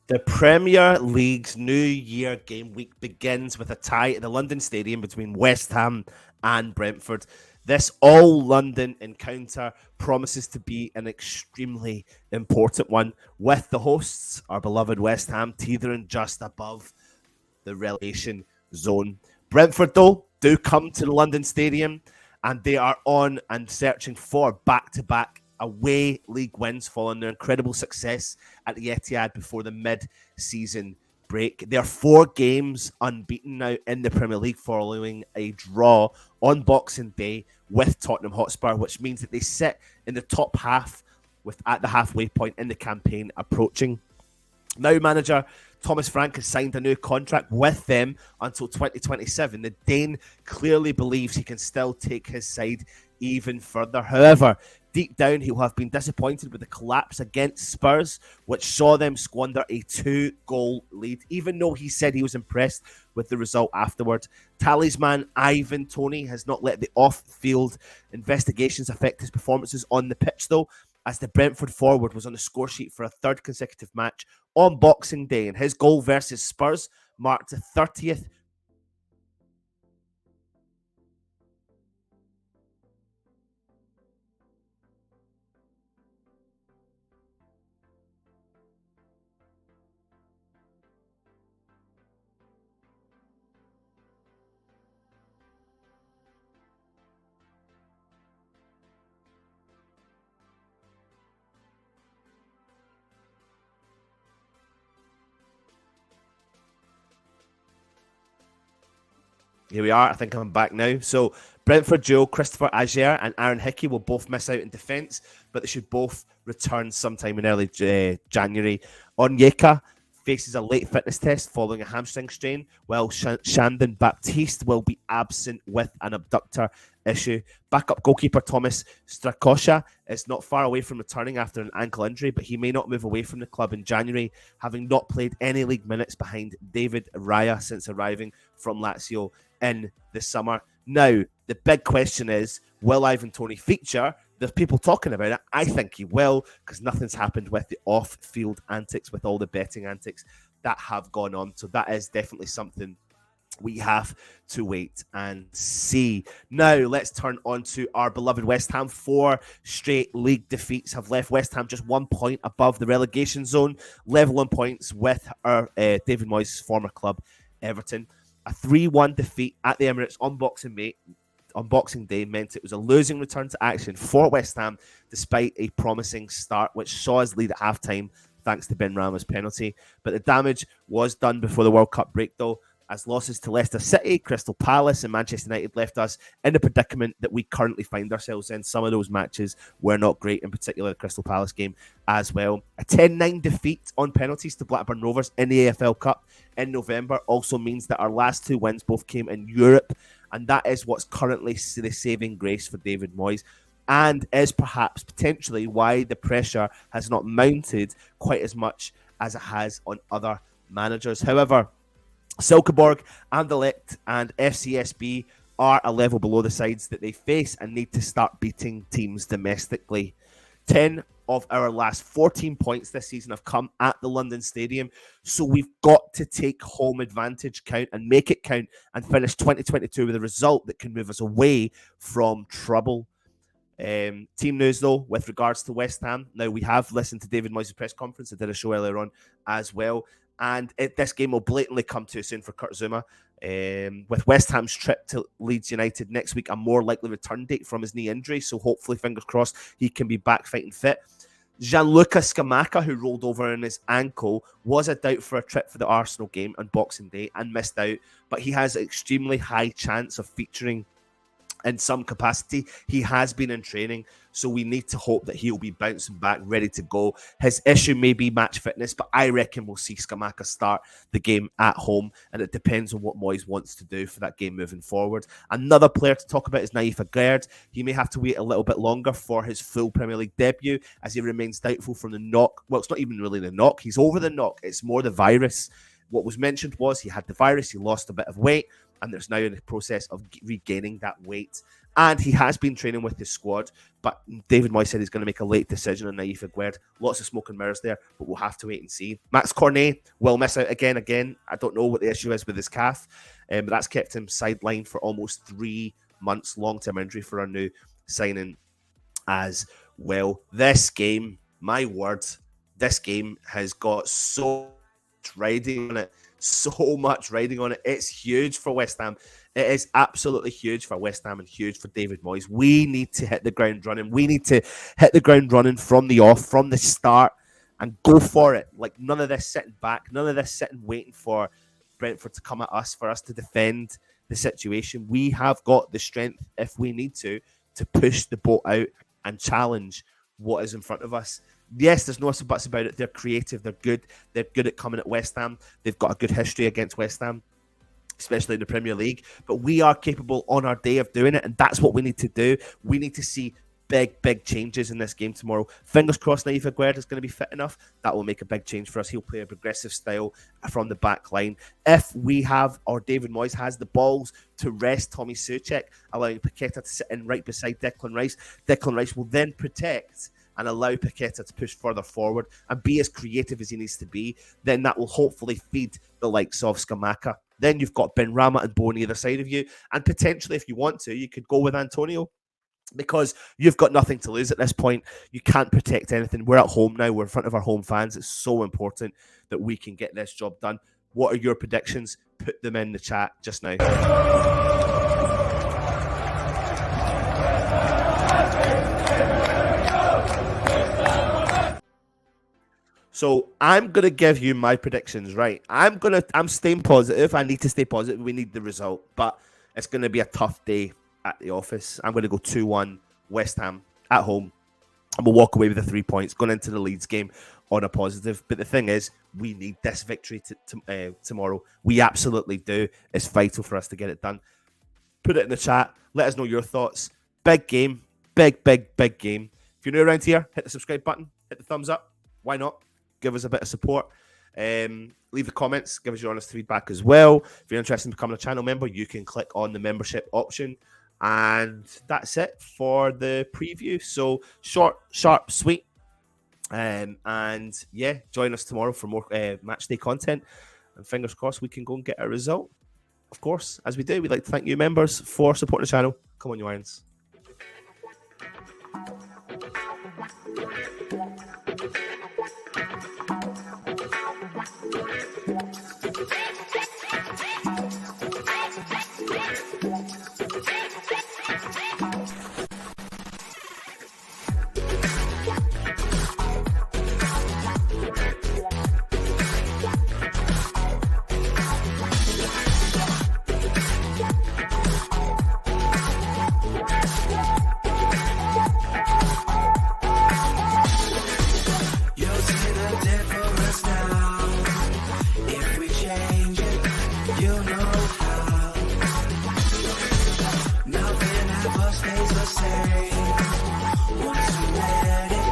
The Premier League's New Year game week begins with a tie at the London Stadium between West Ham and Brentford. This all-London encounter promises to be an extremely important one, with the hosts, our beloved West Ham, teetering just above the relegation zone. Brentford, though, do come to the London Stadium, and they are on and searching for back-to-back away league wins following their incredible success at the Etihad before the mid-season break. They're 4 games unbeaten now in the Premier League following a draw on Boxing Day with Tottenham Hotspur, which means that they sit in the top half at the halfway point in the campaign approaching. Now manager Thomas Frank has signed a new contract with them until 2027. The Dane clearly believes he can still take his side even further. However, deep down, he will have been disappointed with the collapse against Spurs, which saw them squander a 2-goal lead, even though he said he was impressed with the result afterwards. Talisman Ivan Toney has not let the off-field investigations affect his performances on the pitch, though, as the Brentford forward was on the score sheet for a 3rd consecutive match on Boxing Day, and his goal versus Spurs marked the 30th Here we are. I think I'm back now. So Brentford duo Christopher Ajer and Aaron Hickey will both miss out in defence, but they should both return sometime in early January. Onyeka faces a late fitness test following a hamstring strain, while Shandon Baptiste will be absent with an abductor issue. Backup goalkeeper Thomas Strakosha is not far away from returning after an ankle injury, but he may not move away from the club in January, having not played any league minutes behind David Raya since arriving from Lazio in the summer. Now, the big question is, will Ivan Toney feature? There's people talking about it. I think he will, because nothing's happened with the off-field antics, with all the betting antics that have gone on. So that is definitely something we have to wait and see. Now, let's turn on to our beloved West Ham. 4 straight league defeats have left West Ham just 1 point above the relegation zone, level on points with our David Moyes' former club, Everton. A 3-1 defeat at the Emirates on Boxing Day meant it was a losing return to action for West Ham, despite a promising start, which saw us lead at halftime thanks to Ben Rama's penalty. But the damage was done before the World Cup break, though, as losses to Leicester City, Crystal Palace and Manchester United left us in the predicament that we currently find ourselves in. Some of those matches were not great, in particular the Crystal Palace game as well. A 10-9 defeat on penalties to Blackburn Rovers in the AFL Cup in November also means that our last 2 wins both came in Europe, and that is what's currently the saving grace for David Moyes, and is perhaps potentially why the pressure has not mounted quite as much as it has on other managers. However, Silkeborg, Anderlecht and FCSB are a level below the sides that they face and need to start beating teams domestically. 10 of our last 14 points this season have come at the London Stadium, so we've got to take home advantage count and make it count and finish 2022 with a result that can move us away from trouble. Team news, though, with regards to West Ham. Now, we have listened to David Moyes' press conference. I did a show earlier on as well. And this game will blatantly come too soon for Kurt Zouma. With West Ham's trip to Leeds United next week, a more likely return date from his knee injury. So hopefully, fingers crossed, he can be back fighting fit. Gianluca Scamacca, who rolled over in his ankle, was a doubt for a trip for the Arsenal game on Boxing Day and missed out. But he has an extremely high chance of featuring in some capacity. He has been in training, so we need to hope that he'll be bouncing back, ready to go. His issue may be match fitness, but I reckon we'll see Scamacca start the game at home, and it depends on what Moyes wants to do for that game moving forward. Another player to talk about is Naif Aguerd. He may have to wait a little bit longer for his full Premier League debut, as he remains doubtful from the knock. Well, it's not even really the knock. He's over the knock. It's more the virus What was mentioned was he had the virus, he lost a bit of weight, and there's now in the process of regaining that weight. And he has been training with his squad, but David Moyes said he's going to make a late decision on Naif Aguerd. Lots of smoke and mirrors there, but we'll have to wait and see. Max Cornet will miss out again. I don't know what the issue is with his calf, but that's kept him sidelined for almost 3 months, long-term injury for our new signing as well. This game, my word, this game has got so much riding on it. So much riding on it. It's huge for West Ham. It is absolutely huge for West Ham and huge for David Moyes. We need to hit the ground running. We need to hit the ground running from the off, from the start, and go for it. Like, none of this sitting back, none of this sitting waiting for Brentford to come at us, for us to defend the situation. We have got the strength, if we need to push the boat out and challenge what is in front of us. Yes, there's no ifs and buts about it. They're creative. They're good. They're good at coming at West Ham. They've got a good history against West Ham, especially in the Premier League. But we are capable on our day of doing it, and that's what we need to do. We need to see big changes in this game tomorrow. Fingers crossed Naif Aguerd is going to be fit enough. That will make a big change for us. He'll play a progressive style from the back line. If we have, or David Moyes has the balls to rest Tommy Soucek, allowing Paqueta to sit in right beside Declan Rice will then protect and allow Paqueta to push further forward and be as creative as he needs to be. Then that will hopefully feed the likes of Scamacca. Then you've got Ben Rama and Bo on either side of you. And potentially, if you want to, you could go with Antonio, because you've got nothing to lose at this point. You can't protect anything. We're at home now. We're in front of our home fans. It's so important that we can get this job done. What are your predictions? Put them in the chat just now. So I'm going to give you my predictions, right? I'm staying positive. I need to stay positive. We need the result, but it's going to be a tough day at the office. I'm going to go 2-1 West Ham at home, and we'll walk away with the 3 points going into the Leeds game on a positive. But the thing is, we need this victory tomorrow. We absolutely do. It's vital for us to get it done. Put it in the chat. Let us know your thoughts. Big game. Big game. If you're new around here, hit the subscribe button. Hit the thumbs up. Why not? Give us a bit of support. Leave the comments. Give us your honest feedback as well. If you're interested in becoming a channel member, you can click on the membership option. And that's it for the preview. So short, sharp, sweet. And yeah, join us tomorrow for more match day content. And fingers crossed we can go and get a result. Of course, as we do, we'd like to thank you members for supporting the channel. Come on, you Irons. Nothing ever stays the same once you let it